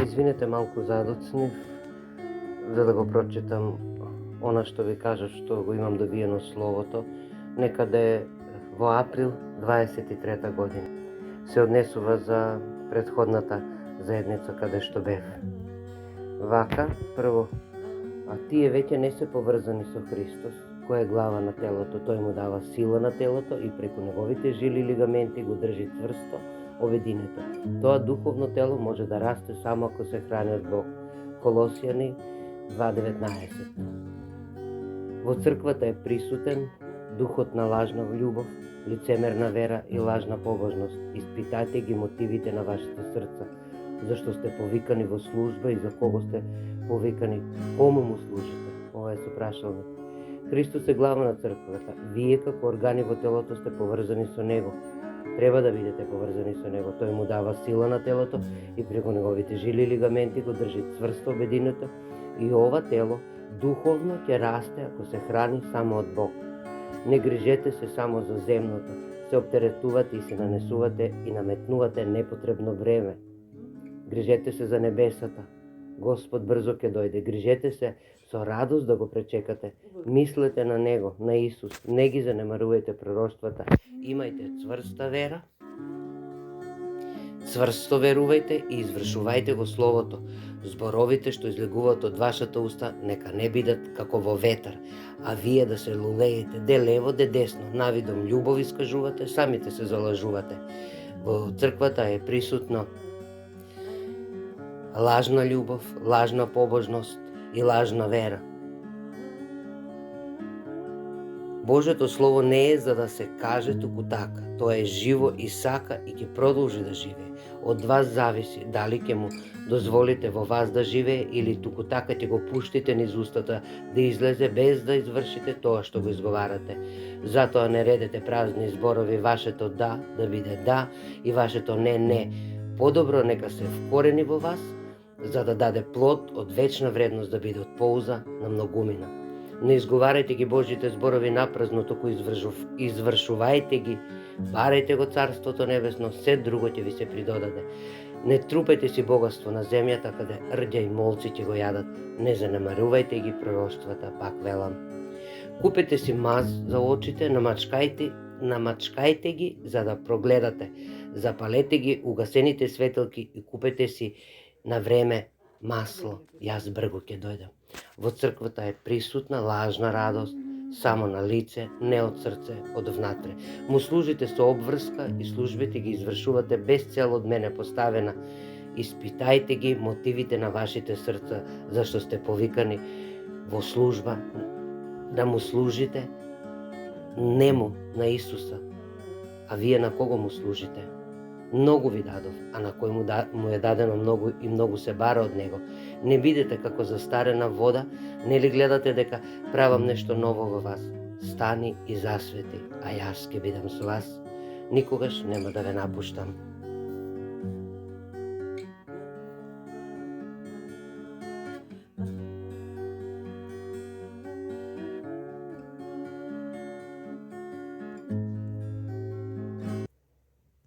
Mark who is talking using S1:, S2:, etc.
S1: Извинете, малку задоцнив, за да го прочитам она што ви кажа, што го имам добиено словото, некаде во април 23 година. Се однесува за претходната заедница каде што бев. Вака, прво, а тие веќе не се поврзани со Христос, кој е глава на телото. Тој му дава сила на телото и преку неговите жили и лигаменти го држи цврсто обединето. Тоа духовно тело може да расте само ако се храни од Бог. Колосјани 2:19. Во црквата е присутен духот на лажна љубов, лицемерна вера и лажна побожност. Испитајте ги мотивите на вашите срца, зашто сте повикани во служба и за кого сте повикани, кому му служите. Ова е сопрашалник. Христос е глава на црквата. Вие како органи во телото сте поврзани со Него. Треба да бидете поврзани со Него. Тој му дава сила на телото и преку неговите жили и лигаменти го држи цврсто обединето и ова тело духовно ќе расте ако се храни само од Бог. Не грижете се само за земното, се оптеретувате и се нанесувате и наметнувате непотребно време. Грижете се за небесата. Господ брзо ќе дојде. Грижете се со радост да го пречекате. Мислете на Него, на Исус. Не ги занемарувајте пророштвата. Имајте цврста вера, цврсто верувајте и извршувајте го Словото. Зборовите што излегуваат од вашата уста нека не бидат како во ветар, а вие да се лулеете де лево, де десно, навидом љубов искажувате, самите се залажувате. Во црквата е присутно лажна љубов, лажна побожност и лажна вера. Божето Слово не е за да се каже туку така. Тоа е живо и сака и ќе продолжи да живее. Од вас зависи дали ќе му дозволите во вас да живее или туку така ќе го пуштите низ устата да излезе без да извршите тоа што го изговарате. Затоа не редете празни зборови, вашето да биде да и вашето не. Подобро нека се вкорени во вас, за да даде плод од вечна вредност да биде од полза на многумина. Не изговарајте ги Божите зборови напразно, туку извршувајте ги. Барајте го Царството Небесно, се друго ќе ви се придодаде. Не трупајте си богатство на земјата, каде рѓа и молци ќе го јадат. Не занемарувајте ги пророштвата, пак велам. Купете си маз за очите, намачкајте ги за да прогледате. Запалете ги угасените светелки и купете си на време масло. Јас бргу ќе дојдам. Во црквата е присутна лажна радост, само на лице, не од срце, од внатре. Му служите со обврска и службите ги извршувате без цел од мене поставена. Испитајте ги мотивите на вашите срца, зашто сте повикани во служба да му служите нему, на Исуса. А вие на кого му служите? Многу ви дадов, а на кој му е дадено многу и многу се бара од него. Не бидете како застарена вода, нели гледате дека правам нешто ново во вас. Стани и засвети, а јас ќе бидам со вас. Никогаш нема да ве напуштам.